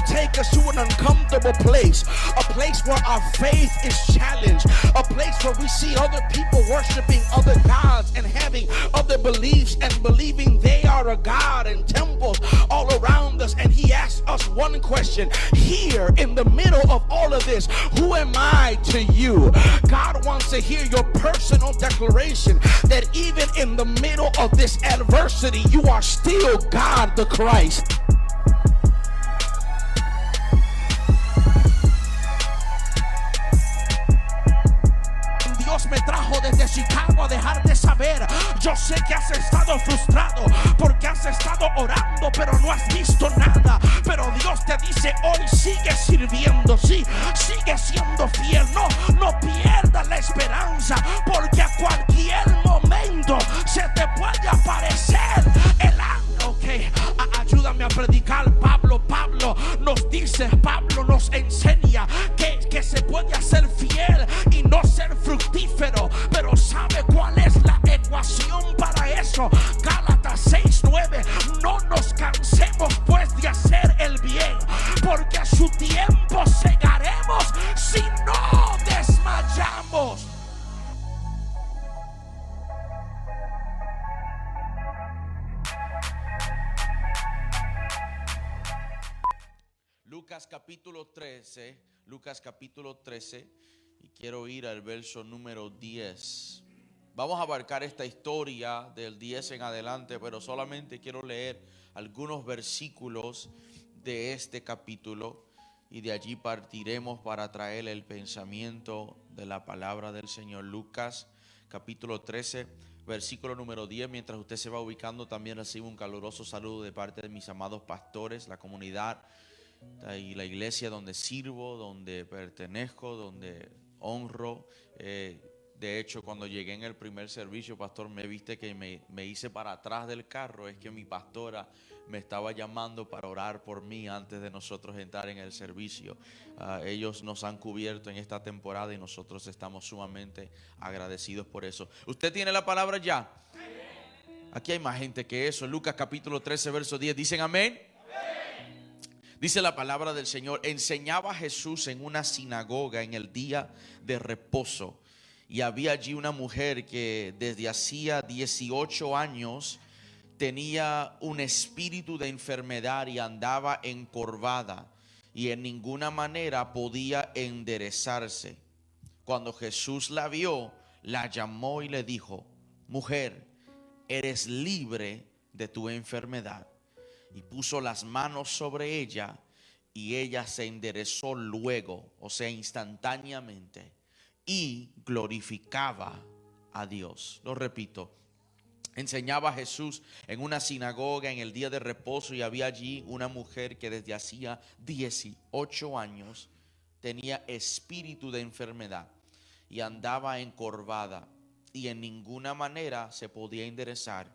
Take us to an uncomfortable place, a place where our faith is challenged, a place where we see other people worshiping other gods and having other beliefs and believing they are a god, and temples all around us. And he asks us one question here in the middle of all of this: who am I to you? God wants to hear your personal declaration that even in the middle of this adversity, you are still God the Christ. Me trajo desde Chicago a dejarte saber. Yo sé que has estado frustrado porque has estado orando pero no has visto nada, pero Dios te dice hoy: sigue sirviendo, sí, sigue siendo fiel, no pierdas la esperanza, porque a cualquier momento se te puede aparecer el ángel. Ok, ayúdame a predicar. Pablo nos dice, Pablo nos enseña que se puede hacer fiel y no ser fructífero, pero ¿sabe cuál es la ecuación para eso? Gálatas 6:9: no nos cansemos pues de hacer el bien, porque a su tiempo segaremos si no desmayamos. Lucas capítulo 13, y quiero ir al verso número 10. Vamos a abarcar esta historia del 10 en adelante, pero solamente quiero leer algunos versículos de este capítulo y de allí partiremos para traer el pensamiento de la palabra del Señor. Lucas capítulo 13, versículo número 10. Mientras usted se va ubicando, también recibo un caluroso saludo de parte de mis amados pastores, la comunidad y la iglesia donde sirvo, donde pertenezco, donde honro. De hecho, cuando llegué en el primer servicio, pastor, me viste que me hice para atrás del carro. Es que mi pastora me estaba llamando para orar por mí antes de nosotros entrar en el servicio. Ellos nos han cubierto en esta temporada y nosotros estamos sumamente agradecidos por eso. ¿Usted tiene la palabra ya? Aquí hay más gente que eso. Lucas capítulo 13, verso 10. ¿Dicen amén? Dice la palabra del Señor: enseñaba Jesús en una sinagoga en el día de reposo, y había allí una mujer que desde hacía 18 años tenía un espíritu de enfermedad y andaba encorvada y en ninguna manera podía enderezarse. Cuando Jesús la vio, la llamó y le dijo: mujer, eres libre de tu enfermedad. Y puso las manos sobre ella y ella se enderezó luego, o sea, instantáneamente, y glorificaba a Dios. Lo repito: enseñaba Jesús en una sinagoga en el día de reposo, y había allí una mujer que desde hacía 18 años tenía espíritu de enfermedad y andaba encorvada y en ninguna manera se podía enderezar.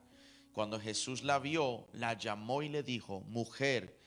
Cuando Jesús la vio, la llamó y le dijo: mujer,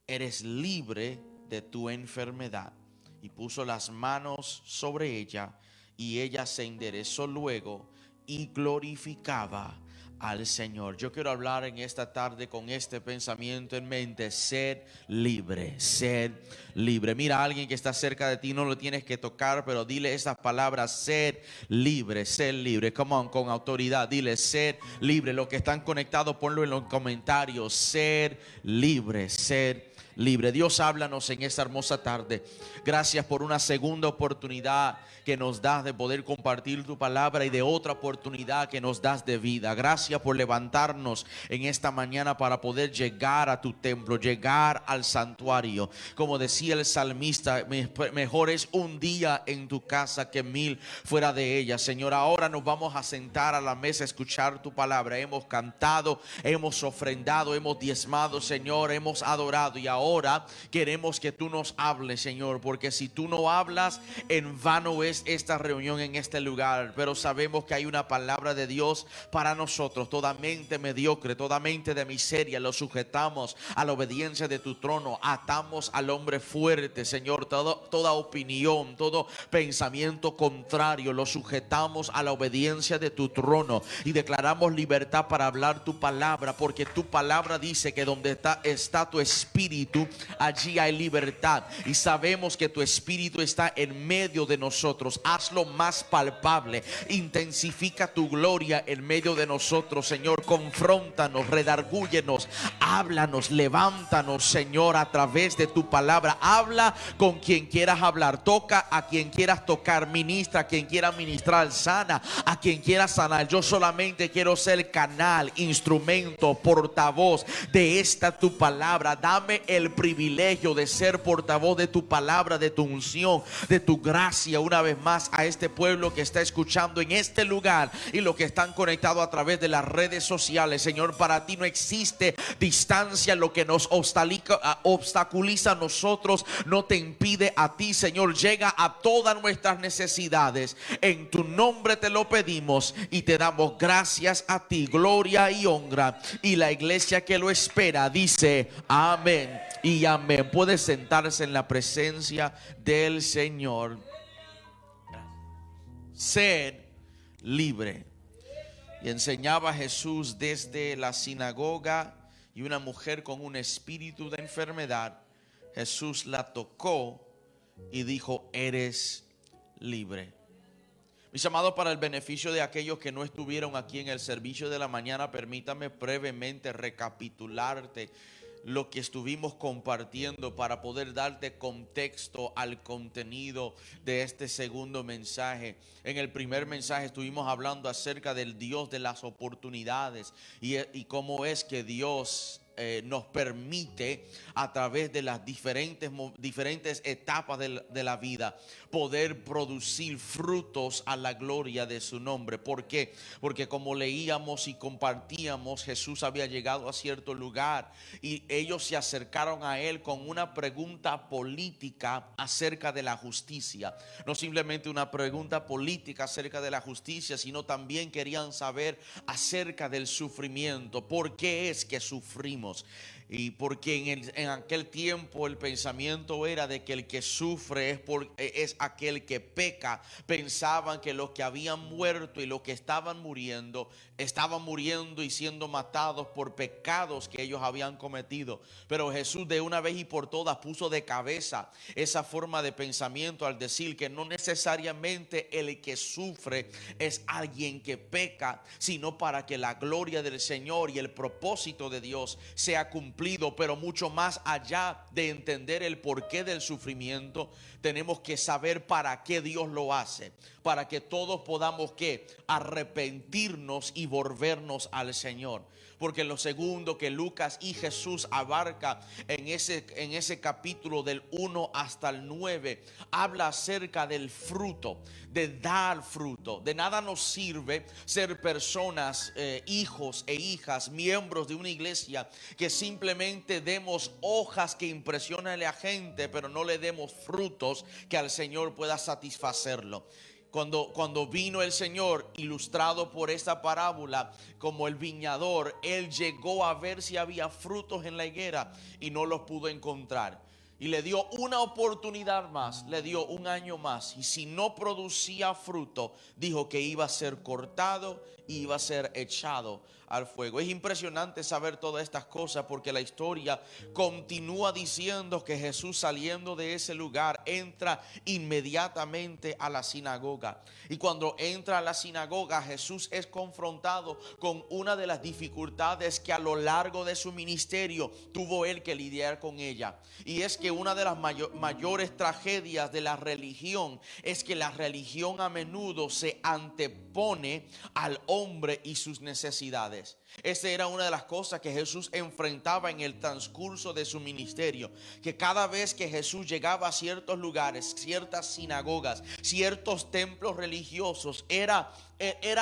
eres libre de tu enfermedad. Y puso las manos sobre ella y ella se enderezó luego y glorificaba al Señor. Yo quiero hablar en esta tarde con este pensamiento en mente: ser libre, ser libre. Mira a alguien que está cerca de ti, no lo tienes que tocar, pero dile estas palabras: ser libre, ser libre. Come on, con autoridad, dile: ser libre. Los que están conectados, ponlo en los comentarios: ser libre, ser libre. Dios, háblanos en esta hermosa tarde. Gracias por una segunda oportunidad que nos das de poder compartir tu palabra y de otra oportunidad que nos das de vida. Gracias por levantarnos en esta mañana para poder llegar a tu templo, llegar al santuario. Como decía el salmista: mejor es un día en tu casa que 1000 fuera de ella. Señor, ahora nos vamos a sentar a la mesa a escuchar tu palabra. Hemos cantado, hemos ofrendado, hemos diezmado, Señor, hemos adorado, y ahora ahora queremos que tú nos hables, Señor, porque si tú no hablas, en vano es esta reunión en este lugar. Pero sabemos que hay una palabra de Dios para nosotros. Toda mente mediocre, toda mente de miseria, lo sujetamos a la obediencia de tu trono. Atamos al hombre fuerte, Señor. Toda opinión, todo pensamiento contrario, lo sujetamos a la obediencia de tu trono y declaramos libertad para hablar tu palabra, porque tu palabra dice que donde está tu espíritu, allí hay libertad. Y sabemos que tu espíritu está en medio de nosotros. Hazlo más palpable, intensifica tu gloria en medio de nosotros, Señor. Confróntanos, redargúyenos, háblanos, levántanos, Señor, a través de tu palabra. Habla con quien quieras hablar, toca a quien quieras tocar, ministra a quien quiera ministrar, sana a quien quiera sanar. Yo solamente quiero ser canal, instrumento, portavoz de esta tu palabra. Dame el privilegio de ser portavoz de tu palabra, de tu unción, de tu gracia. Una vez más a este pueblo que está escuchando en este lugar y los que están conectados a través de las redes sociales, Señor, para ti no existe distancia. Lo que nos obstaculiza a nosotros no te impide a ti, Señor. Llega a todas nuestras necesidades. En tu nombre te lo pedimos y te damos gracias a ti, gloria y honra. Y la iglesia que lo espera dice amén y amén. Puede sentarse en la presencia del Señor. Ser libre. Y enseñaba Jesús desde la sinagoga, y una mujer con un espíritu de enfermedad, Jesús la tocó y dijo: eres libre. Mis amados, para el beneficio de aquellos que no estuvieron aquí en el servicio de la mañana, permítame brevemente recapitularte lo que estuvimos compartiendo para poder darte contexto al contenido de este segundo mensaje. En el primer mensaje estuvimos hablando acerca del Dios de las oportunidades y cómo es que Dios nos permite a través de las diferentes etapas de la vida poder producir frutos a la gloria de su nombre. ¿Por qué? Porque como leíamos y compartíamos, Jesús había llegado a cierto lugar y ellos se acercaron a él con una pregunta política acerca de la justicia. No simplemente una pregunta política acerca de la justicia, sino también querían saber acerca del sufrimiento. ¿Por qué es que sufrimos? Y porque en aquel tiempo el pensamiento era de que el que sufre es aquel que peca. Pensaban que los que habían muerto y los que estaban muriendo y siendo matados por pecados que ellos habían cometido. Pero Jesús de una vez y por todas puso de cabeza esa forma de pensamiento al decir que no necesariamente el que sufre es alguien que peca, sino para que la gloria del Señor y el propósito de Dios sea cumplido. Pero mucho más allá de entender el porqué del sufrimiento, tenemos que saber para qué Dios lo hace, para que todos podamos arrepentirnos y volvernos al Señor. Porque lo segundo que Lucas y Jesús abarca en ese capítulo del 1 hasta el 9, habla acerca del fruto, de dar fruto. De nada nos sirve ser personas, hijos e hijas, miembros de una iglesia, que simplemente demos hojas que impresionen a la gente, pero no le demos frutos que al Señor pueda satisfacerlo. Cuando vino el Señor, ilustrado por esta parábola como el viñador, él llegó a ver si había frutos en la higuera y no los pudo encontrar. Y le dio una oportunidad más, le dio un año más. Y si no producía fruto, dijo que iba a ser cortado y iba a ser echado al fuego. Es impresionante saber todas estas cosas, porque la historia continúa diciendo que Jesús, saliendo de ese lugar, entra inmediatamente a la sinagoga. Y cuando entra a la sinagoga, Jesús es confrontado con una de las dificultades que a lo largo de su ministerio tuvo él que lidiar con ella. Y es que una de las mayores tragedias de la religión es que la religión a menudo se antepone al hombre y sus necesidades. Esa era una de las cosas que Jesús enfrentaba en el transcurso de su ministerio, que cada vez que Jesús llegaba a ciertos lugares, ciertas sinagogas, ciertos templos religiosos, era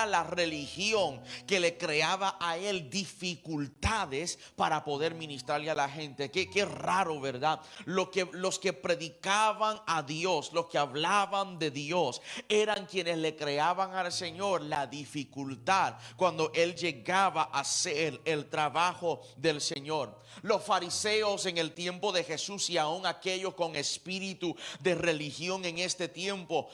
la religión que le creaba a él dificultades para poder ministrarle a la gente. Qué raro, ¿verdad? Los que predicaban a Dios, los que hablaban de Dios, eran quienes le creaban al Señor la dificultad cuando él llegaba a hacer el trabajo del Señor. Los fariseos en el tiempo de Jesús y aún aquellos con espíritu de religión en este tiempo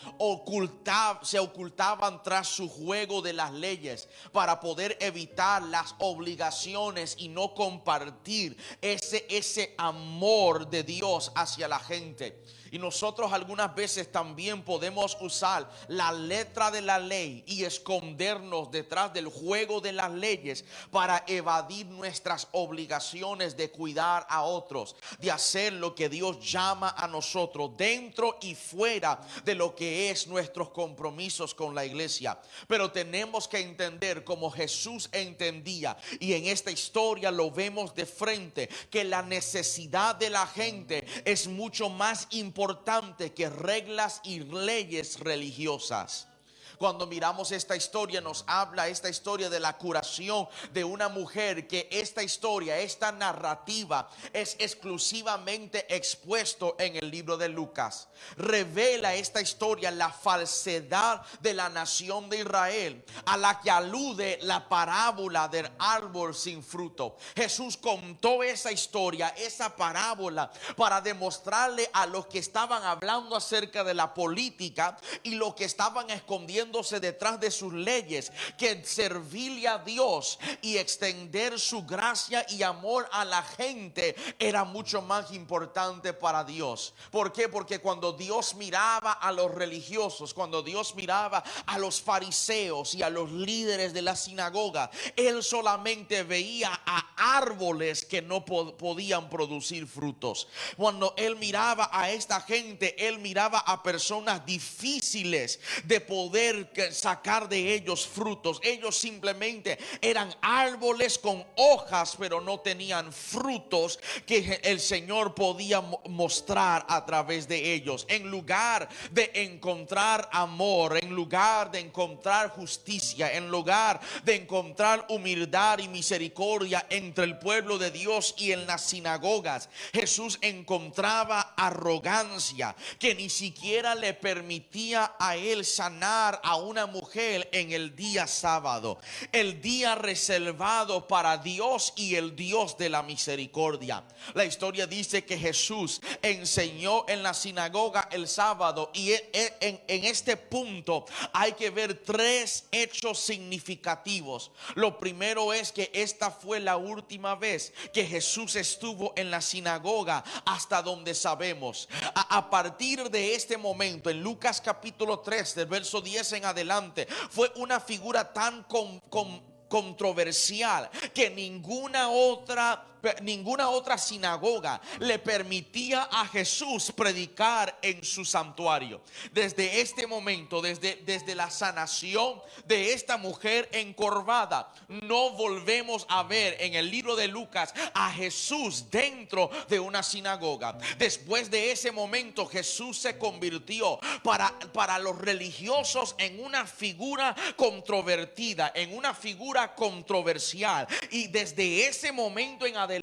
se ocultaban tras su juego de las leyes para poder evitar las obligaciones y no compartir ese amor de Dios hacia la gente. Y nosotros algunas veces también podemos usar la letra de la ley y escondernos detrás del juego de las leyes para evadir nuestras obligaciones de cuidar a otros, de hacer lo que Dios llama a nosotros dentro y fuera de lo que es nuestros compromisos con la iglesia. Pero tenemos que entender como Jesús entendía, y en esta historia lo vemos de frente, que la necesidad de la gente es mucho más importante que reglas y leyes religiosas. Cuando miramos esta historia, nos habla esta historia de la curación de una mujer, que esta historia, esta narrativa es exclusivamente expuesto en el libro de Lucas. Revela esta historia la falsedad de la nación de Israel, a la que alude la parábola del árbol sin fruto. Jesús contó esa historia, esa parábola, para demostrarle a los que estaban hablando acerca de la política y los que estaban escondiendo detrás de sus leyes, que servirle a Dios y extender su gracia y amor a la gente era mucho más importante para Dios. ¿Por qué? Porque cuando Dios miraba a los religiosos, cuando Dios miraba a los fariseos y a los líderes de la sinagoga, Él solamente veía a árboles que no podían producir frutos. Cuando Él miraba a esta gente, Él miraba a personas difíciles de poder sacar de ellos frutos. Ellos simplemente eran árboles con hojas, pero no tenían frutos que el Señor podía mostrar a través de ellos. En lugar de encontrar amor, en lugar de encontrar justicia, en lugar de encontrar humildad y misericordia entre el pueblo de Dios y en las sinagogas, Jesús encontraba arrogancia que ni siquiera le permitía a él sanar a una mujer en el día sábado, el día reservado para Dios y el Dios de la misericordia. La historia dice que Jesús enseñó en la sinagoga el sábado, y en este punto hay que ver tres hechos significativos. Lo primero es que esta fue la última vez que Jesús estuvo en la sinagoga, hasta donde sabemos. A partir de este momento, en Lucas capítulo 3, del verso 10 en adelante, fue una figura tan controversial que ninguna otra sinagoga le permitía a Jesús predicar en su santuario. Desde este momento, desde la sanación de esta mujer encorvada, no volvemos a ver en el libro de Lucas a Jesús dentro de una sinagoga. Después de ese momento, Jesús se convirtió para los religiosos en una figura controvertida, en una figura controversial. Y desde ese momento en adelante,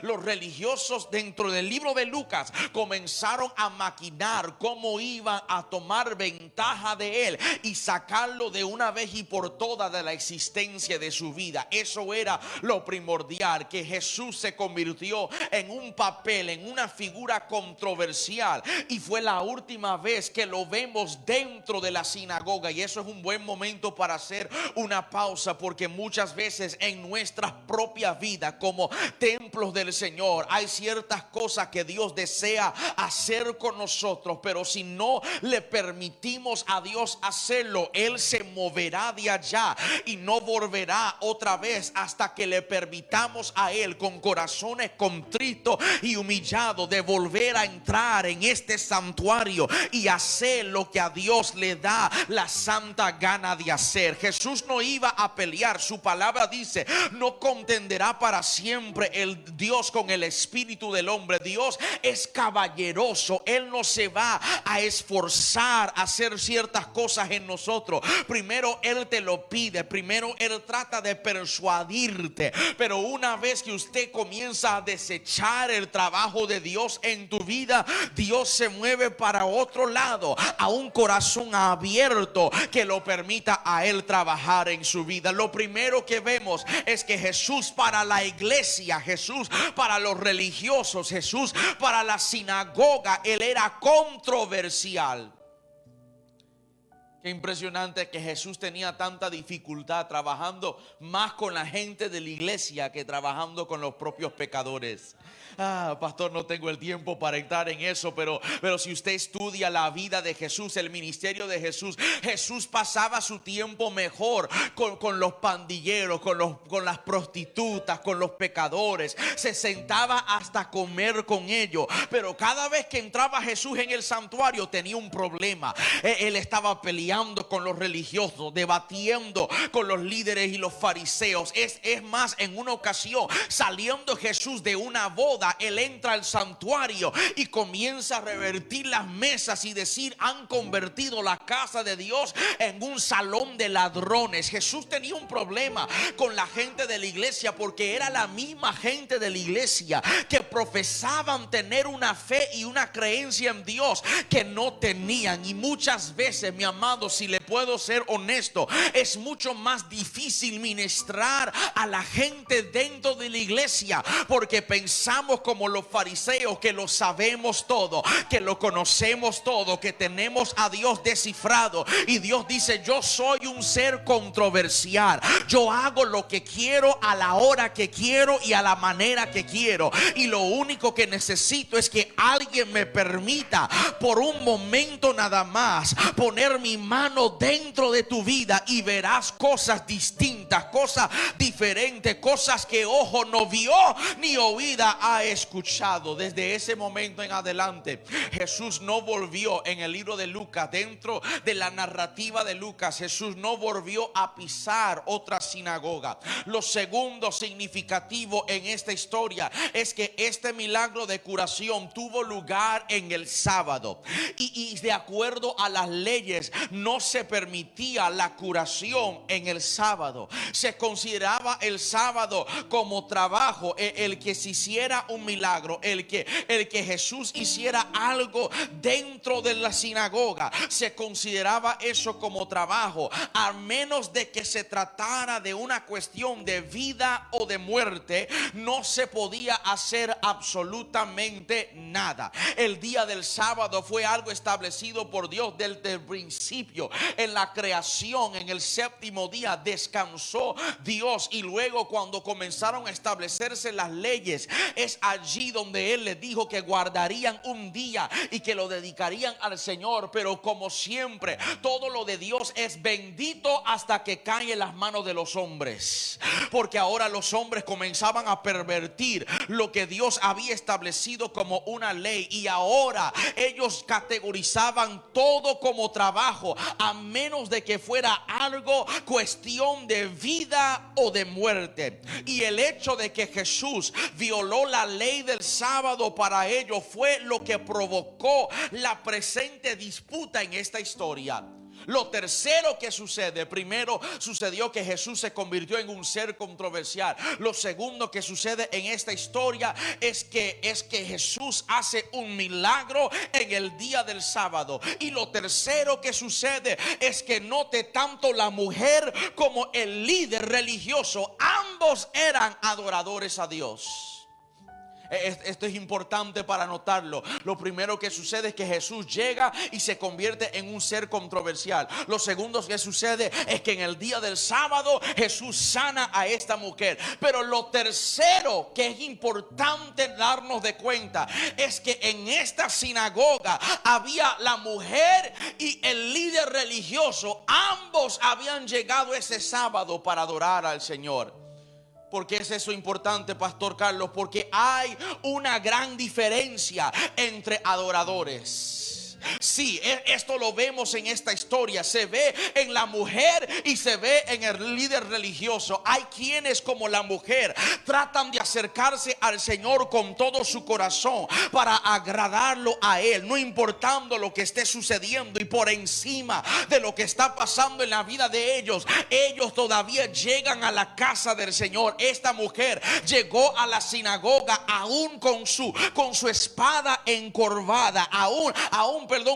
los religiosos dentro del libro de Lucas comenzaron a maquinar cómo iban a tomar ventaja de él y sacarlo de una vez y por todas de la existencia de su vida. Eso era lo primordial, que Jesús se convirtió en un papel, en una figura controversial, y fue la última vez que lo vemos dentro de la sinagoga. Y eso es un buen momento para hacer una pausa, porque muchas veces en nuestras propias vidas como templos del Señor hay ciertas cosas que Dios desea hacer con nosotros, pero si no le permitimos a Dios hacerlo, Él se moverá de allá y no volverá otra vez hasta que le permitamos a Él, con corazones contritos y humillados, de volver a entrar en este santuario y hacer lo que a Dios le da la santa gana de hacer. Jesús no iba a pelear Su palabra dice: no contenderá para siempre el Dios con el espíritu del hombre. Dios es caballeroso. Él no se va a esforzar a hacer ciertas cosas en nosotros. Primero Él te lo pide, primero Él trata de persuadirte, pero una vez que usted comienza a desechar el trabajo de Dios en tu vida, Dios se mueve para otro lado, a un corazón abierto que lo permita a Él trabajar en su vida. Lo primero que vemos es que Jesús para la iglesia, Jesús para los religiosos, Jesús para la sinagoga, Él era controversial. Qué impresionante que Jesús tenía tanta dificultad trabajando más con la gente de la iglesia que trabajando con los propios pecadores. Pastor, no tengo el tiempo para entrar en eso, pero si usted estudia la vida de Jesús, el ministerio de Jesús, Jesús pasaba su tiempo mejor con los pandilleros, con las prostitutas, con los pecadores. Se sentaba hasta comer con ellos, pero cada vez que entraba Jesús en el santuario tenía un problema. Él estaba peleando con los religiosos, debatiendo con los líderes y los fariseos. Es más, en una ocasión, saliendo Jesús de una boda, Él entra al santuario y comienza a revertir las mesas y decir: han convertido la casa de Dios en un salón de ladrones. Jesús tenía un problema con la gente de la iglesia, porque era la misma gente de la iglesia que profesaban tener una fe y una creencia en Dios que no tenían. Y muchas veces, mi amado, si le puedo ser honesto, es mucho más difícil ministrar a la gente dentro de la iglesia, porque pensamos como los fariseos que lo sabemos todo, que lo conocemos todo, que tenemos a Dios descifrado. Y Dios dice: yo soy un ser controversial. Yo hago lo que quiero, a la hora que quiero y a la manera que quiero. Y lo único que necesito es que alguien me permita por un momento nada más poner mi mano dentro de tu vida, y verás cosas distintas, cosas diferentes, cosas que ojo no vio ni oída ha escuchado. Desde ese momento en adelante, Jesús no volvió, en el libro de Lucas, dentro de la narrativa de Lucas, Jesús no volvió a pisar otra sinagoga. Lo segundo significativo en esta historia es que este milagro de curación tuvo lugar en el sábado, y de acuerdo a las leyes no se permitía la curación en el sábado. Se consideraba el sábado como trabajo. El que se hiciera un milagro, el que Jesús hiciera algo dentro de la sinagoga, se consideraba eso como trabajo, a menos de que se tratara de una cuestión de vida o de muerte. No se podía hacer absolutamente nada. El día del sábado fue algo establecido por Dios desde el principio. En la creación, en el séptimo día descansó Dios, y luego cuando comenzaron a establecerse las leyes, es allí donde Él les dijo que guardarían un día y que lo dedicarían al Señor. Pero como siempre, todo lo de Dios es bendito hasta que cae en las manos de los hombres, porque ahora los hombres comenzaban a pervertir lo que Dios había establecido como una ley, y ahora ellos categorizaban todo como trabajo, a menos de que fuera algo cuestión de vida o de muerte. Y el hecho de que Jesús violó la ley del sábado para ellos fue lo que provocó la presente disputa en esta historia. Lo tercero que sucede: primero sucedió que Jesús se convirtió en un ser controversial. Lo segundo que sucede en esta historia es que Jesús hace un milagro en el día del sábado. Y lo tercero que sucede es que note tanto la mujer como el líder religioso, ambos eran adoradores a Dios. Esto es importante para notarlo. Lo primero que sucede es que Jesús llega y se convierte en un ser controversial. Lo segundo que sucede es que en el día del sábado Jesús sana a esta mujer. Pero lo tercero que es importante darnos de cuenta es que en esta sinagoga había la mujer y el líder religioso. Ambos habían llegado ese sábado para adorar al Señor. ¿Por qué es eso importante, Pastor Carlos? Porque hay una gran diferencia entre adoradores. Sí, esto lo vemos en esta historia. Se ve en la mujer y se ve en el líder religioso. Hay quienes, como la mujer, tratan de acercarse al Señor con todo su corazón para agradarlo a Él, no importando lo que esté sucediendo. Y por encima de lo que está pasando en la vida de ellos, ellos todavía llegan a la casa del Señor. Esta mujer llegó a la sinagoga aún con su espada encorvada, aún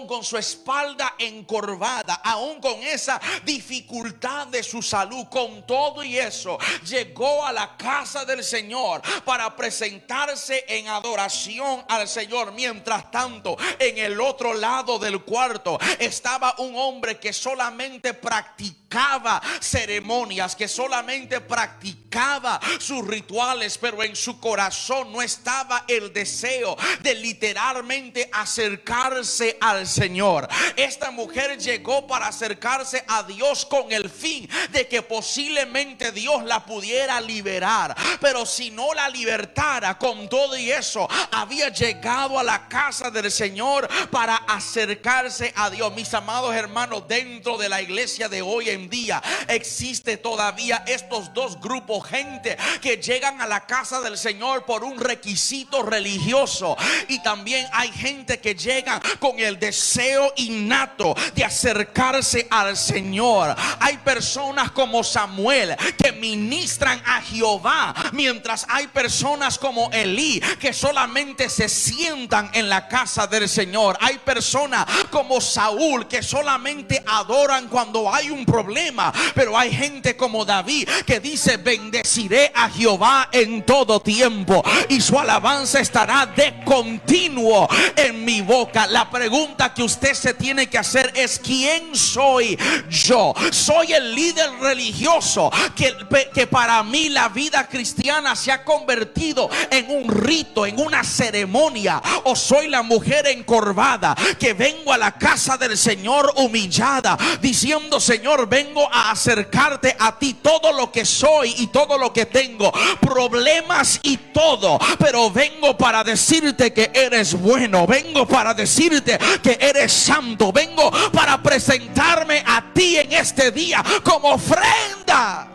con su espalda encorvada, aún con esa dificultad de su salud. Con todo y eso, llegó a la casa del Señor para presentarse en adoración al Señor. Mientras tanto, en el otro lado del cuarto estaba un hombre que solamente practicaba ceremonias, que solamente practicaba sus rituales, pero en su corazón no estaba el deseo de literalmente acercarse al Señor. Esta mujer llegó para acercarse a Dios con el fin de que posiblemente Dios la pudiera liberar, pero si no la libertara, con todo y eso había llegado a la casa del Señor para acercarse a Dios. Mis amados hermanos, dentro de la iglesia de hoy en día existe todavía estos dos grupos: gente que llegan a la casa del Señor por un requisito religioso, y también hay gente que llega con el deseo innato de acercarse al Señor. Hay personas como Samuel que ministran a Jehová, mientras hay personas como Elí que solamente se sientan en la casa del Señor. Hay personas como Saúl que solamente adoran cuando hay un problema, pero hay gente como David que dice: bendeciré a Jehová en todo tiempo y su alabanza estará de continuo en mi boca. La pregunta que usted se tiene que hacer es: ¿quién soy yo? ¿Soy el líder religioso que para mí la vida cristiana se ha convertido en un rito, en una ceremonia? ¿O soy la mujer encorvada que vengo a la casa del Señor humillada, diciendo: Señor, vengo a acercarte a ti, todo lo que soy y todo lo que tengo, problemas y todo, pero vengo para decirte que eres bueno, vengo para decirte que eres santo, vengo para presentarme a ti en este día como ofrenda?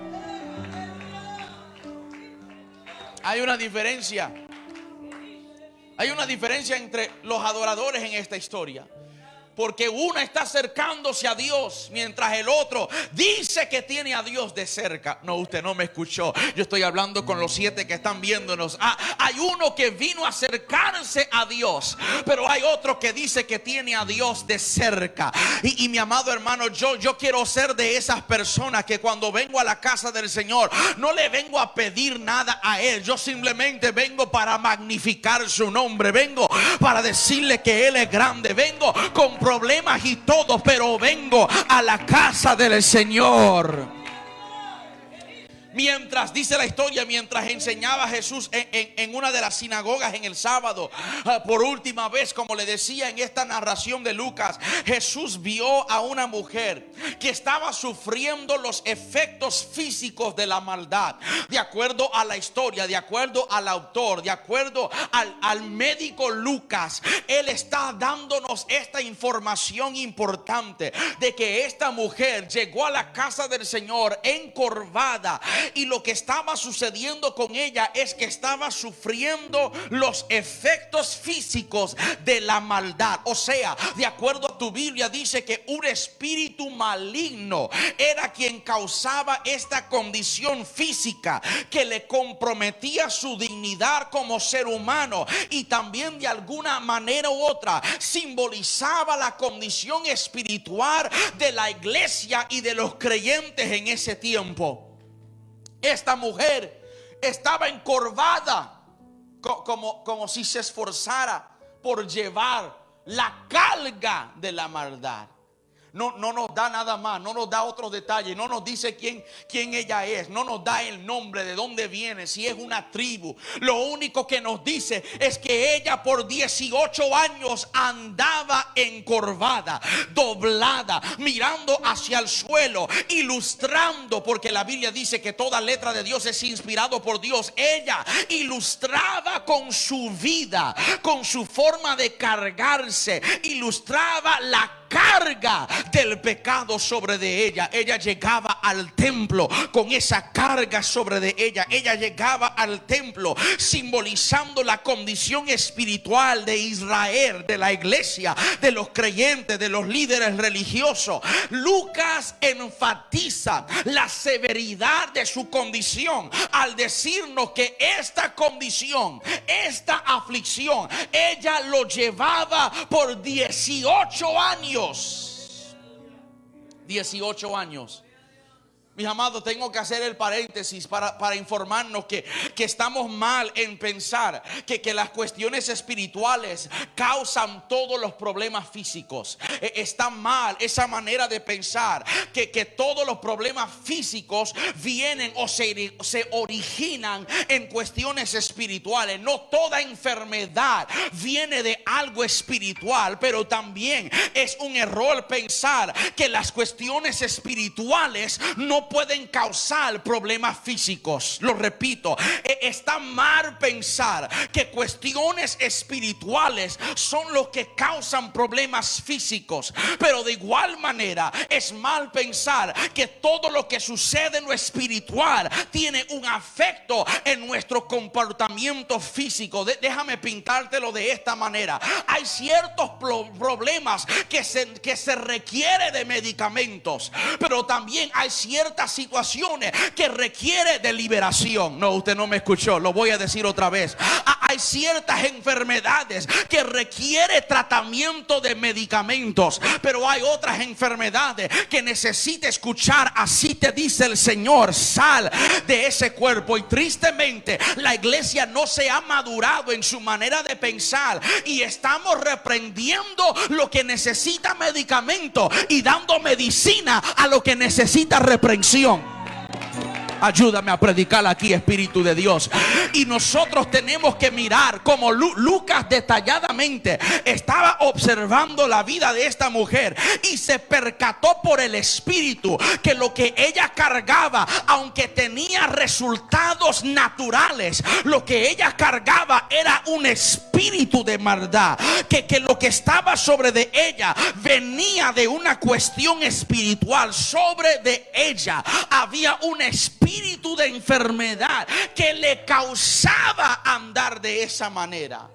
Hay una diferencia. Hay una diferencia entre los adoradores en esta historia, porque uno está acercándose a Dios mientras el otro dice que tiene a Dios de cerca. No, usted no me escuchó. Yo estoy hablando con los 7 que están viéndonos. Hay uno que vino a acercarse a Dios, pero hay otro que dice que tiene a Dios de cerca. Y mi amado hermano, yo quiero ser de esas personas que cuando vengo a la casa del Señor no le vengo a pedir nada a Él. Yo simplemente vengo para magnificar su nombre. Vengo para decirle que Él es grande. Vengo con problemas y todo, pero vengo a la casa del Señor. Mientras, dice la historia, mientras enseñaba Jesús en una de las sinagogas en el sábado, por última vez, como le decía en esta narración de Lucas, Jesús vio a una mujer que estaba sufriendo los efectos físicos de la maldad. De acuerdo a la historia, de acuerdo al autor, de acuerdo al médico Lucas, él está dándonos esta información importante de que esta mujer llegó a la casa del Señor encorvada. Y lo que estaba sucediendo con ella es que estaba sufriendo los efectos físicos de la maldad. O sea, de acuerdo a tu Biblia, dice que un espíritu maligno era quien causaba esta condición física que le comprometía su dignidad como ser humano, y también de alguna manera u otra simbolizaba la condición espiritual de la iglesia y de los creyentes en ese tiempo. Esta mujer estaba encorvada, como si se esforzara por llevar la carga de la maldad. No nos da nada más, no nos da otros detalles, no nos dice quién ella es, no nos da el nombre, de dónde viene, si es una tribu. Lo único que nos dice es que ella por 18 años andaba encorvada, doblada, mirando hacia el suelo, ilustrando, porque la Biblia dice que toda letra de Dios es inspirado por Dios. Ella ilustraba con su vida, con su forma de cargarse, ilustraba la carga del pecado sobre de ella. Ella llegaba al templo con esa carga sobre de ella. Ella llegaba al templo simbolizando la condición espiritual de Israel, de la iglesia, de los creyentes, de los líderes religiosos. Lucas enfatiza la severidad de su condición al decirnos que esta condición, esta aflicción, ella lo llevaba por 18 años. 18 años. Mis amados, tengo que hacer el paréntesis para informarnos que estamos mal en pensar que las cuestiones espirituales causan todos los problemas físicos. Está mal esa manera de pensar que todos los problemas físicos vienen o se originan en cuestiones espirituales. No toda enfermedad viene de algo espiritual, pero también es un error pensar que las cuestiones espirituales no pueden causar problemas físicos. Lo repito, está mal pensar que cuestiones espirituales son los que causan problemas físicos, pero de igual manera es mal pensar que todo lo que sucede en lo espiritual tiene un afecto en nuestro comportamiento físico. Déjame pintártelo de esta manera. Hay ciertos problemas que se requiere de medicamentos, pero también hay ciertas situaciones que requiere de liberación. No, usted no me escuchó, lo voy a decir otra vez. Hay ciertas enfermedades que requiere tratamiento de medicamentos, pero hay otras enfermedades que necesita escuchar: así te dice el Señor, sal de ese cuerpo. Y tristemente la iglesia no se ha madurado en su manera de pensar, y estamos reprendiendo lo que necesita medicamento y dando medicina a lo que necesita reprensión. Ayúdame a predicar aquí, Espíritu de Dios. Y nosotros tenemos que mirar como Lucas detalladamente estaba observando la vida de esta mujer y se percató por el Espíritu que lo que ella cargaba, aunque tenía resultados naturales, lo que ella cargaba era un espíritu de maldad, que lo que estaba sobre de ella venía de una cuestión espiritual. Sobre de ella había un espíritu de enfermedad que le causaba andar de esa manera.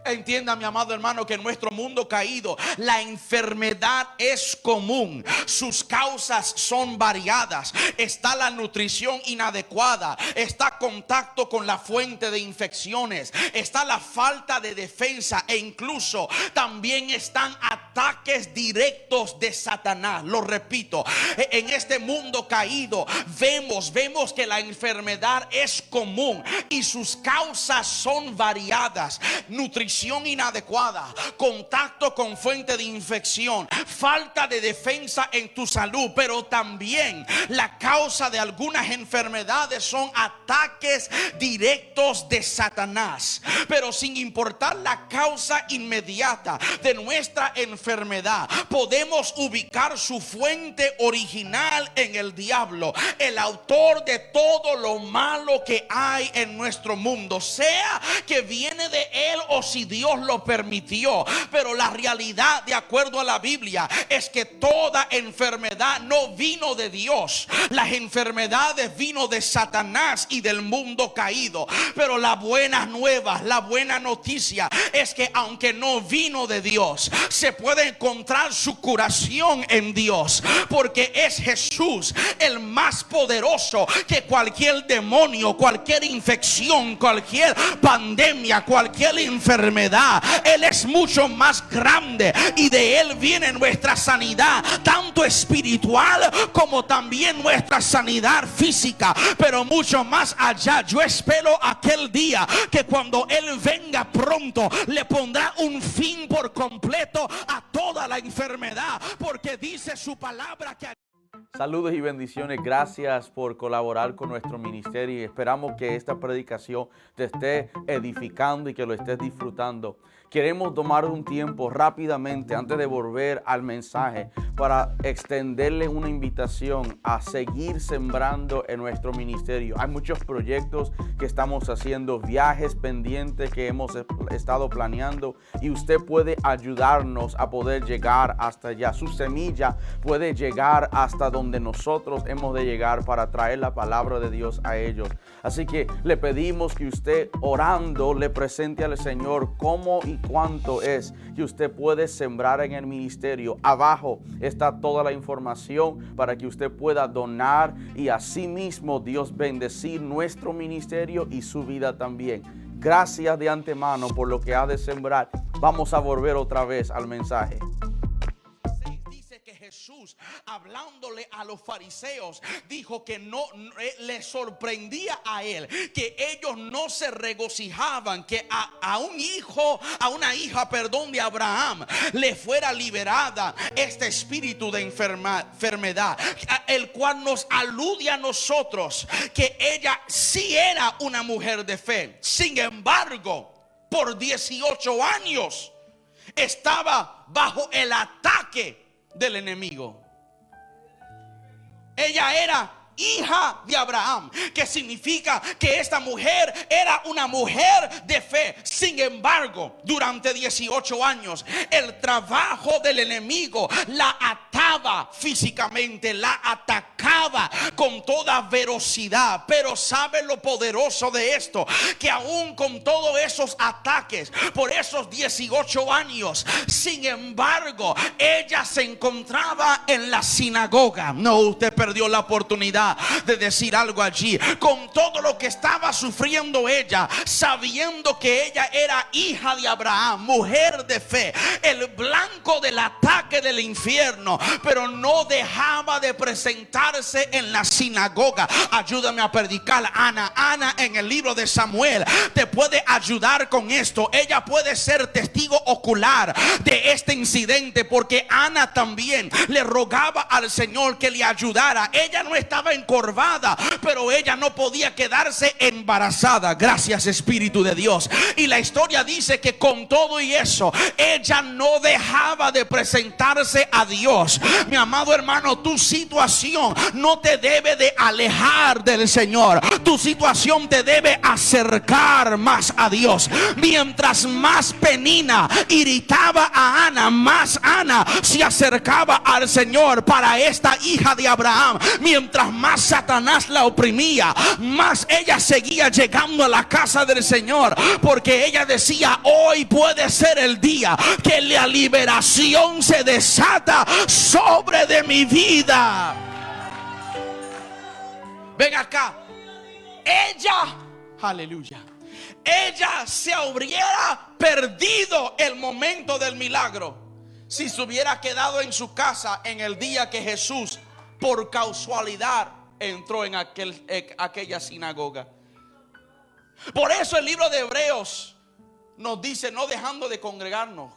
Entienda, mi amado hermano, que en nuestro mundo caído la enfermedad es común. Sus causas son variadas. Está la nutrición inadecuada, está contacto con la fuente de infecciones, está la falta de defensa, e incluso también están ataques directos de Satanás. Lo repito, en este mundo caído vemos que la enfermedad es común y sus causas son variadas. Nutrición inadecuada, contacto con fuente de infección, falta de defensa en tu salud, pero también la causa de algunas enfermedades son ataques directos de Satanás. Pero sin importar la causa inmediata de nuestra enfermedad, podemos ubicar su fuente original en el diablo, el autor de todo lo malo que hay en nuestro mundo, sea que viene de él o si Dios lo permitió. Pero la realidad, de acuerdo a la Biblia, es que toda enfermedad no vino de Dios. Las enfermedades vino de Satanás y del mundo caído. Pero la buena nueva, la buena noticia es que aunque no vino de Dios, se puede encontrar su curación en Dios, porque es Jesús el más poderoso que cualquier demonio, cualquier infección, cualquier pandemia, cualquier enfermedad. Él es mucho más grande y de él viene nuestra sanidad, tanto espiritual como también nuestra sanidad física. Pero mucho más allá, yo espero aquel día que cuando él venga pronto le pondrá un fin por completo a toda la enfermedad, porque dice su palabra que... Saludos y bendiciones. Gracias por colaborar con nuestro ministerio y esperamos que esta predicación te esté edificando y que lo estés disfrutando. Queremos tomar un tiempo rápidamente antes de volver al mensaje para extenderle una invitación a seguir sembrando en nuestro ministerio. Hay muchos proyectos que estamos haciendo, viajes pendientes que hemos estado planeando y usted puede ayudarnos a poder llegar hasta allá. Su semilla puede llegar hasta donde nosotros hemos de llegar para traer la palabra de Dios a ellos. Así que le pedimos que usted orando le presente al Señor cómo y cuánto es que usted puede sembrar en el ministerio. Abajo está toda la información para que usted pueda donar y asimismo Dios bendecir nuestro ministerio y su vida también. Gracias de antemano por lo que ha de sembrar. Vamos a volver otra vez al mensaje. Jesús, hablándole a los fariseos, dijo que no le sorprendía a él que ellos no se regocijaban que a una hija de Abraham le fuera liberada este espíritu de enfermedad, el cual nos alude a nosotros que ella sí era una mujer de fe. Sin embargo, por 18 años estaba bajo el ataque del enemigo. Ella era hija de Abraham, que significa que esta mujer era una mujer de fe. Sin embargo, durante 18 años el trabajo del enemigo la ataba físicamente, la atacaba con toda ferocidad. Pero ¿sabe lo poderoso de esto? Que aún con todos esos ataques por esos 18 años, sin embargo, ella se encontraba en la sinagoga. No, usted perdió la oportunidad de decir algo allí. Con todo lo que estaba sufriendo ella, sabiendo que ella era hija de Abraham, mujer de fe, el blanco del ataque del infierno, pero no dejaba de presentarse en la sinagoga. Ayúdame a predicar, Ana. Ana en el libro de Samuel te puede ayudar con esto. Ella puede ser testigo ocular de este incidente, porque Ana también le rogaba al Señor que le ayudara. Ella no estaba encorvada, pero ella no podía quedarse embarazada. Gracias, Espíritu de Dios. Y la historia dice que con todo y eso, ella no dejaba de presentarse a Dios. Mi amado hermano, tu situación no te debe de alejar del Señor. Tu situación te debe acercar más a Dios. Mientras más Penina irritaba a Ana, más Ana se acercaba al Señor. Para esta hija de Abraham, mientras más Satanás la oprimía, más ella seguía llegando a la casa del Señor, porque ella decía: hoy puede ser el día que la liberación se desata sobre de mi vida. Ven acá. Ella, aleluya, ella se hubiera perdido el momento del milagro si se hubiera quedado en su casa en el día que Jesús por casualidad entró en aquella sinagoga. Por eso el libro de Hebreos nos dice: no dejando de congregarnos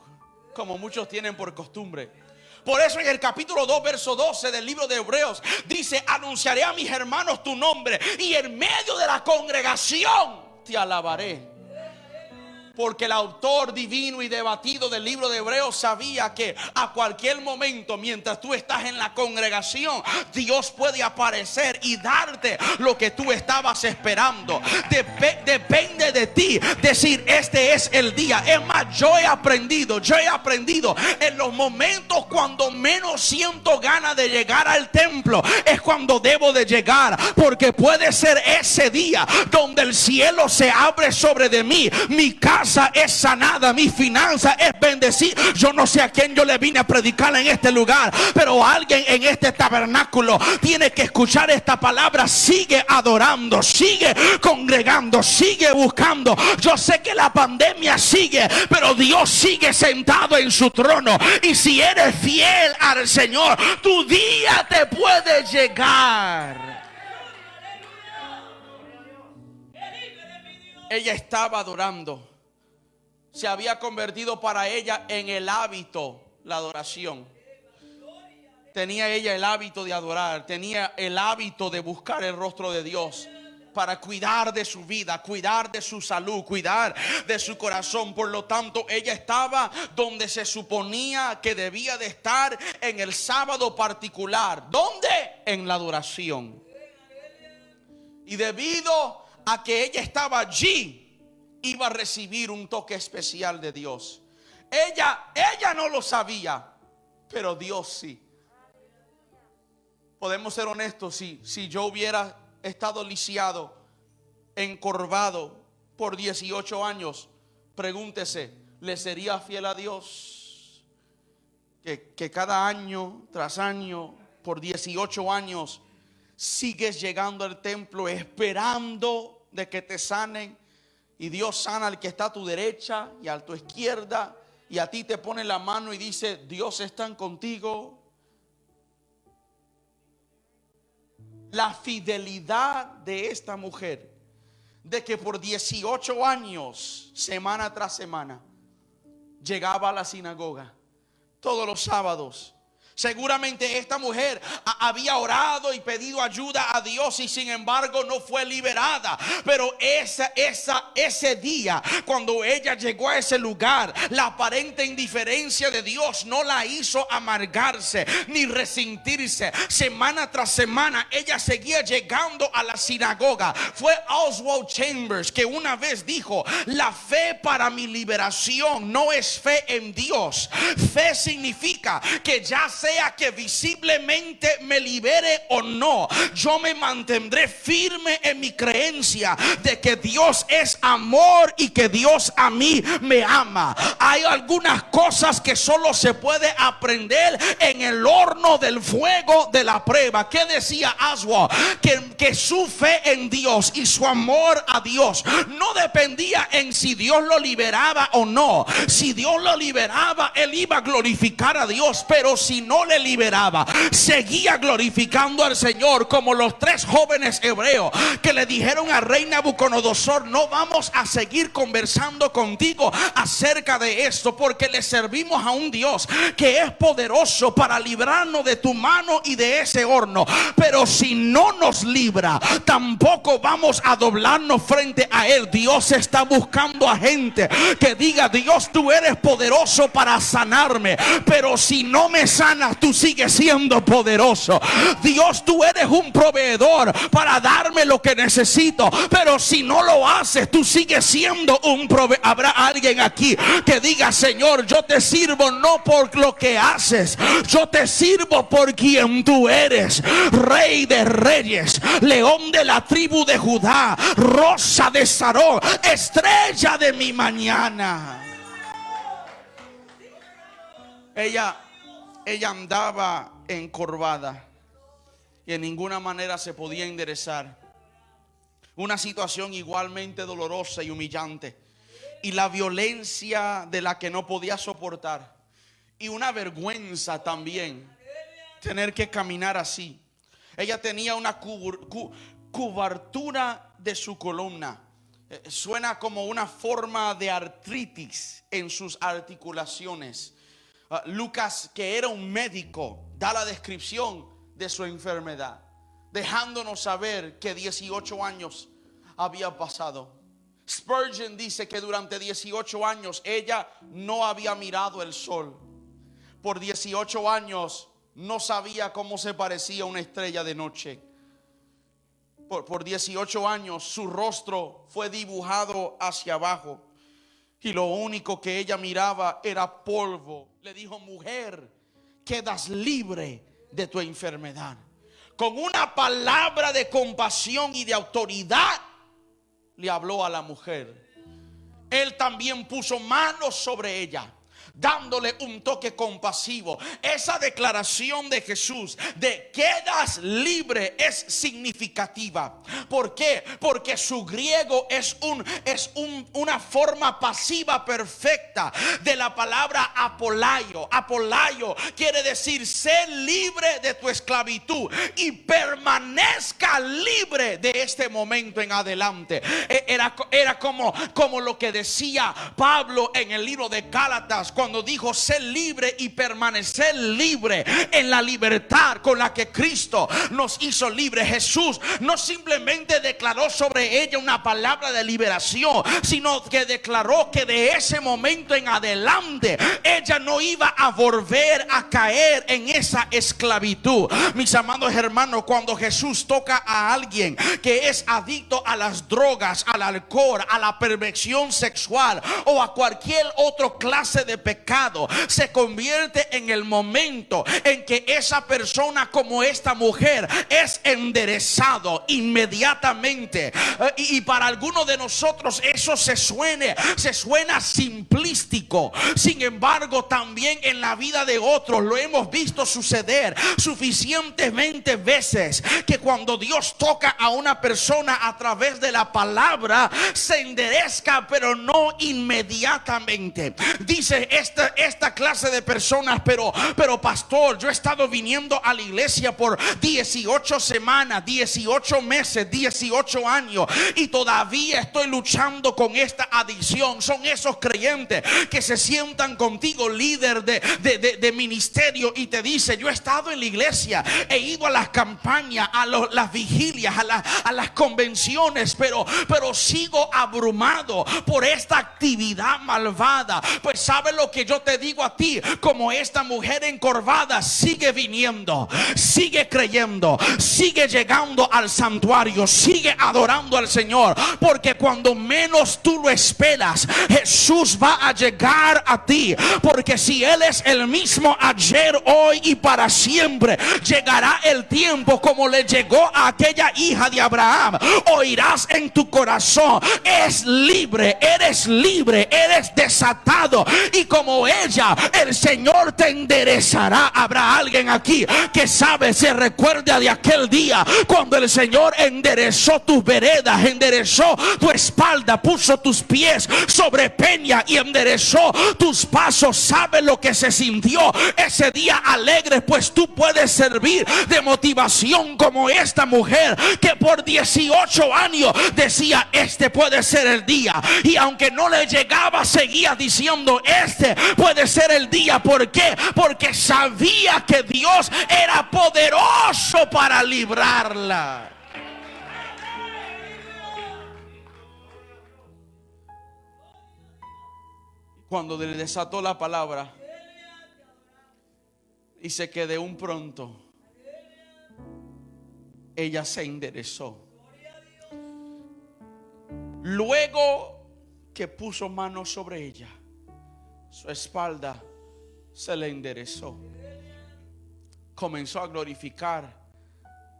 como muchos tienen por costumbre. Por eso en el capítulo 2 verso 12 del libro de Hebreos dice: anunciaré a mis hermanos tu nombre y en medio de la congregación te alabaré. Porque el autor divino y debatido del libro de Hebreos sabía que a cualquier momento, mientras tú estás en la congregación, Dios puede aparecer y darte lo que tú estabas esperando. Depende de ti decir: este es el día. Es más, yo he aprendido en los momentos cuando menos siento ganas de llegar al templo, es cuando debo de llegar, porque puede ser ese día donde el cielo se abre sobre de mí, mi casa es sanada, mi finanza es bendecida. Yo no sé a quién yo le vine a predicar en este lugar, pero alguien en este tabernáculo tiene que escuchar esta palabra. Sigue adorando, sigue congregando, sigue buscando. Yo sé que la pandemia sigue, pero Dios sigue sentado en su trono, y si eres fiel al Señor, tu día te puede llegar. Ella estaba adorando. Se había convertido para ella en el hábito la adoración. Tenía ella el hábito de adorar, tenía el hábito de buscar el rostro de Dios para cuidar de su vida, cuidar de su salud, cuidar de su corazón. Por lo tanto, ella estaba donde se suponía que debía de estar en el sábado particular. ¿Dónde? En la adoración. Y debido a que ella estaba allí, iba a recibir un toque especial de Dios. Ella no lo sabía, pero Dios sí. Podemos ser honestos, si yo hubiera estado lisiado, encorvado por 18 años, pregúntese, ¿le sería fiel a Dios? Que cada año tras año, por 18 años, sigues llegando al templo esperando de que te sanen, y Dios sana al que está a tu derecha y a tu izquierda, y a ti te pone la mano y dice, Dios está contigo. La fidelidad de esta mujer, de que por 18 años, semana tras semana, llegaba a la sinagoga todos los sábados. Seguramente esta mujer había orado y pedido ayuda a Dios, y sin embargo no fue liberada. Pero ese día, cuando ella llegó a ese lugar, la aparente indiferencia de Dios no la hizo amargarse ni resentirse. Semana tras semana ella seguía llegando a la sinagoga. Fue Oswald Chambers que una vez dijo: la fe para mi liberación no es fe en Dios. Fe significa que ya sea que visiblemente me libere o no, yo me mantendré firme en mi creencia de que Dios es amor y que Dios a mí me ama. Hay algunas cosas que solo se puede aprender en el horno del fuego de la prueba. ¿Qué decía Oswald? Que su fe en Dios y su amor a Dios no dependía en si Dios lo liberaba o no. Si Dios lo liberaba, él iba a glorificar a Dios, pero si no le liberaba, seguía glorificando al Señor, como los 3 jóvenes hebreos que le dijeron al rey Nabucodonosor: no vamos a seguir conversando contigo acerca de esto, porque le servimos a un Dios que es poderoso para librarnos de tu mano y de ese horno. Pero si no nos libra, tampoco vamos a doblarnos frente a él. Dios está buscando a gente que diga: Dios, tú eres poderoso para sanarme, pero si no me sanas, tú sigues siendo poderoso. Dios, tú eres un proveedor para darme lo que necesito, pero si no lo haces, tú sigues siendo un proveedor. Habrá alguien aquí que diga: Señor, yo te sirvo no por lo que haces, yo te sirvo por quien tú eres. Rey de reyes, león de la tribu de Judá, rosa de Sarón, estrella de mi mañana. Ella andaba encorvada y en ninguna manera se podía enderezar. Una situación igualmente dolorosa y humillante, y la violencia de la que no podía soportar, y una vergüenza también tener que caminar así. Ella tenía una curvatura de su columna. Suena como una forma de artritis en sus articulaciones. Lucas, que era un médico, da la descripción de su enfermedad, dejándonos saber que 18 años había pasado. Spurgeon dice que durante 18 años ella no había mirado el sol. Por 18 años no sabía cómo se parecía una estrella de noche. Por 18 años su rostro fue dibujado hacia abajo, y lo único que ella miraba era polvo. Le dijo: mujer, quedas libre de tu enfermedad. Con una palabra de compasión y de autoridad le habló a la mujer. Él también puso manos sobre ella, dándole un toque compasivo. Esa declaración de Jesús de quedas libre es significativa. ¿Por qué? Porque su griego es una forma pasiva perfecta de la palabra apolaio. Apolaio quiere decir: sé libre de tu esclavitud y permanezca libre de este momento en adelante. Era como lo que decía Pablo en el libro de Gálatas, cuando dijo ser libre y permanecer libre en la libertad con la que Cristo nos hizo libre. Jesús no simplemente declaró sobre ella una palabra de liberación, sino que declaró que de ese momento en adelante ella no iba a volver a caer en esa esclavitud. Mis amados hermanos, cuando Jesús toca a alguien que es adicto a las drogas, al alcohol, a la perversión sexual o a cualquier otra clase de pecado, se convierte en el momento en que esa persona, como esta mujer, es enderezado inmediatamente. Y para algunos de nosotros eso se suena simplístico. Sin embargo, también en la vida de otros lo hemos visto suceder suficientemente veces, que cuando Dios toca a una persona a través de la palabra, se enderezca, pero no inmediatamente. Dice esta clase de personas: pero pastor, yo he estado viniendo a la iglesia por 18 semanas, 18 meses, 18 años y todavía estoy luchando con esta adicción. Son esos creyentes que se sientan contigo, líder de ministerio, y te dice: yo he estado en la iglesia, he ido a las campañas, a las vigilias, a las convenciones, pero sigo abrumado por esta actividad malvada. Pues ¿sabe lo que yo te digo a ti? Como esta mujer encorvada, sigue viniendo, sigue creyendo, sigue llegando al santuario, sigue adorando al Señor, porque cuando menos tú lo esperas, Jesús va a llegar a ti. Porque si Él es el mismo ayer, hoy y para siempre, llegará el tiempo como le llegó a aquella hija de Abraham. Oirás en tu corazón: es libre, eres desatado, y como ella, el Señor te enderezará. Habrá alguien aquí que sabe, se recuerda de aquel día cuando el Señor enderezó tus veredas, enderezó tu espalda, puso tus pies sobre peña y enderezó tus pasos. Sabe lo que se sintió ese día alegre. Pues tú puedes servir de motivación como esta mujer que por 18 años decía: este puede ser el día, y aunque no le llegaba, seguía diciendo: este puede ser el día. ¿Por qué? Porque sabía que Dios era poderoso para librarla. Cuando le desató la palabra, dice que de un pronto ella se enderezó. Luego que puso manos sobre ella, su espalda se le enderezó. Comenzó a glorificar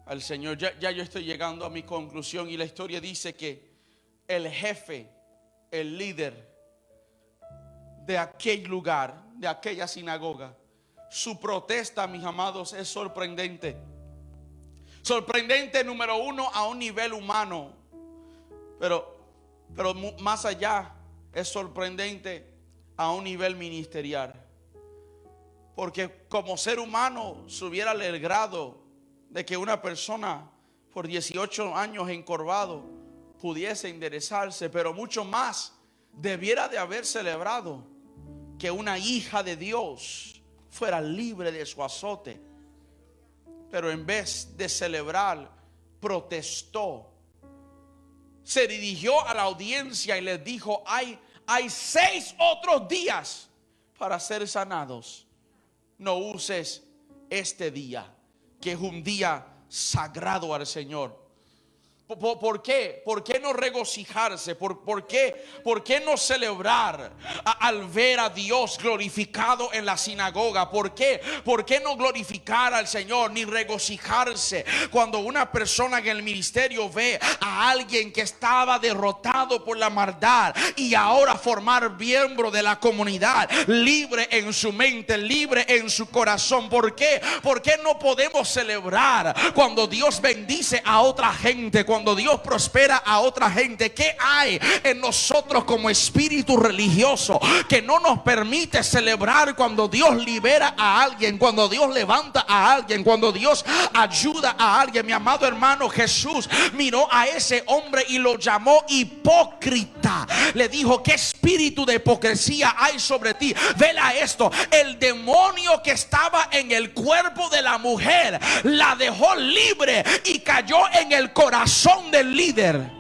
al Señor. Ya yo estoy llegando a mi conclusión, y la historia dice que el jefe, el líder de aquel lugar, de aquella sinagoga, su protesta, mis amados, es sorprendente. Sorprendente, número uno, a un nivel humano, pero más allá, es sorprendente a un nivel ministerial. Porque como ser humano se hubiera alegrado de que una persona por 18 años encorvado pudiese enderezarse, pero mucho más debiera de haber celebrado que una hija de Dios fuera libre de su azote. Pero en vez de celebrar, protestó. Se dirigió a la audiencia y les dijo: hay 6 otros días para ser sanados. No uses este día, que es un día sagrado al Señor. ¿Por qué? ¿Por qué no regocijarse? ¿Por qué no celebrar al ver a Dios glorificado en la sinagoga? ¿Por qué no glorificar al Señor ni regocijarse cuando una persona en el ministerio ve a alguien que estaba derrotado por la maldad y ahora formar miembro de la comunidad, libre en su mente, libre en su corazón? ¿Por qué? ¿Por qué no podemos celebrar cuando Dios bendice a otra gente, cuando Dios prospera a otra gente? ¿Qué hay en nosotros como espíritu religioso que no nos permite celebrar cuando Dios libera a alguien, cuando Dios levanta a alguien, cuando Dios ayuda a alguien? Mi amado hermano, Jesús miró a ese hombre y lo llamó hipócrita. le dijo: ¿qué espíritu de hipocresía hay sobre ti? Vela esto: el demonio que estaba en el cuerpo de la mujer la dejó libre y cayó en el corazón del líder.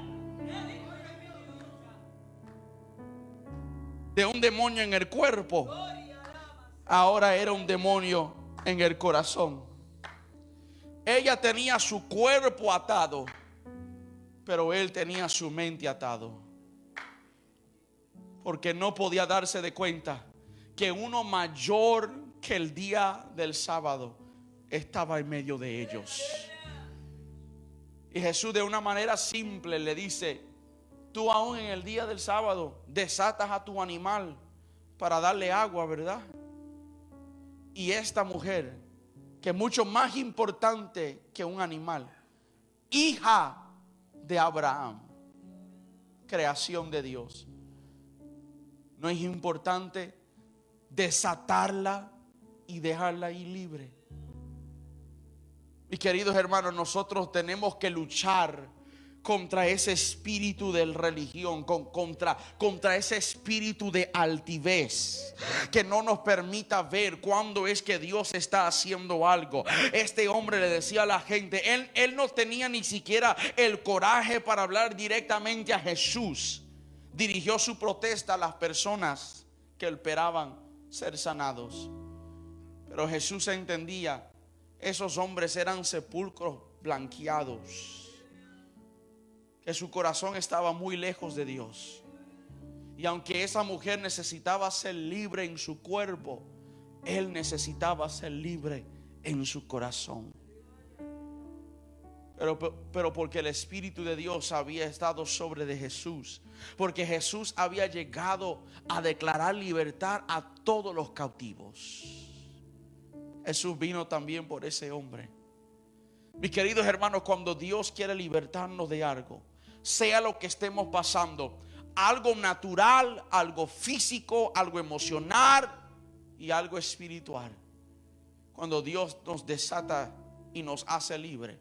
De un demonio en el cuerpo, ahora era un demonio en el corazón. Ella tenía su cuerpo atado, pero él tenía su mente atado, porque no podía darse de cuenta que uno mayor que el día del sábado estaba en medio de ellos. Y Jesús, de una manera simple, le dice: tú aún en el día del sábado desatas a tu animal para darle agua, ¿verdad? Y esta mujer, que es mucho más importante que un animal, hija de Abraham, creación de Dios, ¿no es importante desatarla y dejarla ahí libre? Mis queridos hermanos, nosotros tenemos que luchar contra ese espíritu de religión, contra ese espíritu de altivez que no nos permita ver cuándo es que Dios está haciendo algo. Este hombre le decía a la gente, él no tenía ni siquiera el coraje para hablar directamente a Jesús. Dirigió su protesta a las personas que esperaban ser sanados. Pero Jesús entendía: esos hombres eran sepulcros blanqueados, que su corazón estaba muy lejos de Dios. Y aunque esa mujer necesitaba ser libre en su cuerpo, él necesitaba ser libre en su corazón. Pero porque el Espíritu de Dios había estado sobre de Jesús, porque Jesús había llegado a declarar libertad a todos los cautivos, Jesús vino también por ese hombre. Mis queridos hermanos, cuando Dios quiere libertarnos de algo, sea lo que estemos pasando, algo natural, algo físico, algo emocional y algo espiritual, cuando Dios nos desata y nos hace libre,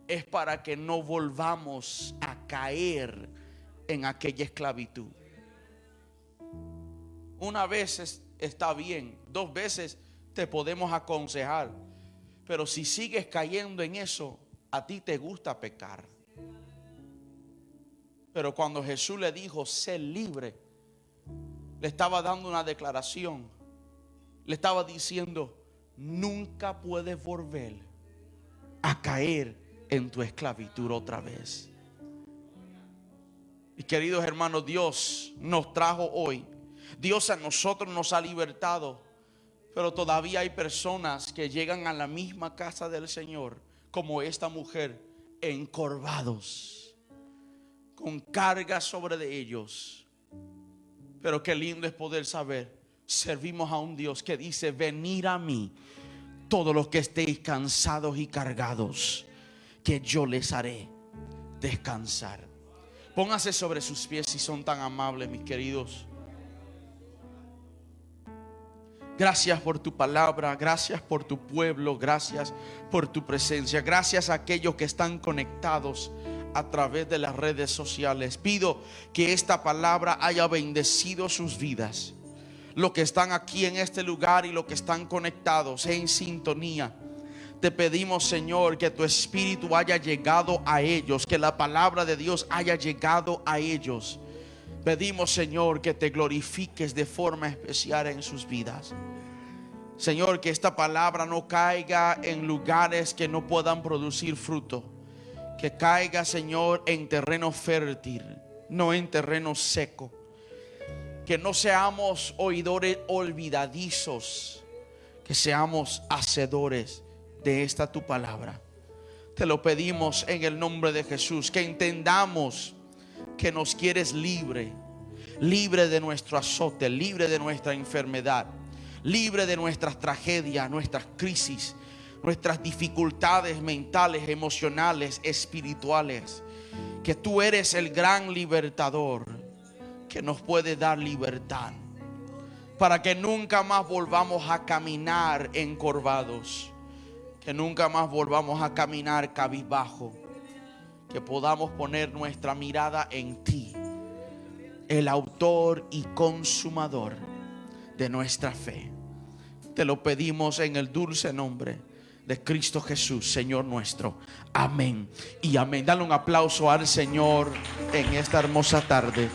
es para que no volvamos a caer en aquella esclavitud. Una vez está bien, 2 veces te podemos aconsejar, pero si sigues cayendo en eso, a ti te gusta pecar. Pero cuando Jesús le dijo: sé libre, le estaba dando una declaración. Le estaba diciendo: nunca puedes volver a caer en tu esclavitud otra vez. Y queridos hermanos, Dios nos trajo hoy, Dios a nosotros nos ha libertado, pero todavía hay personas que llegan a la misma casa del Señor, como esta mujer, encorvados, con cargas sobre de ellos. Pero qué lindo es poder saber: servimos a un Dios que dice: venid a mí todos los que estéis cansados y cargados, que yo les haré descansar. Póngase sobre sus pies si son tan amables, mis queridos. Gracias por tu palabra, gracias por tu pueblo, gracias por tu presencia. Gracias a aquellos que están conectados a través de las redes sociales. Pido que esta palabra haya bendecido sus vidas, los que están aquí en este lugar y los que están conectados en sintonía. Te pedimos, Señor, que tu Espíritu haya llegado a ellos, que la palabra de Dios haya llegado a ellos. Pedimos, Señor, que te glorifiques de forma especial en sus vidas. Señor, que esta palabra no caiga en lugares que no puedan producir fruto. Que caiga, Señor, en terreno fértil, no en terreno seco. Que no seamos oidores olvidadizos, que seamos hacedores de esta tu palabra. Te lo pedimos en el nombre de Jesús. Que entendamos que nos quieres libre, libre de nuestro azote, libre de nuestra enfermedad, libre de nuestras tragedias, nuestras crisis, nuestras dificultades mentales, emocionales, espirituales. Que tú eres el gran libertador que nos puede dar libertad, para que nunca más volvamos a caminar encorvados, que nunca más volvamos a caminar cabizbajo. Que podamos poner nuestra mirada en ti, el autor y consumador de nuestra fe. Te lo pedimos en el dulce nombre de Cristo Jesús, Señor nuestro. Amén y amén. Dale un aplauso al Señor en esta hermosa tarde.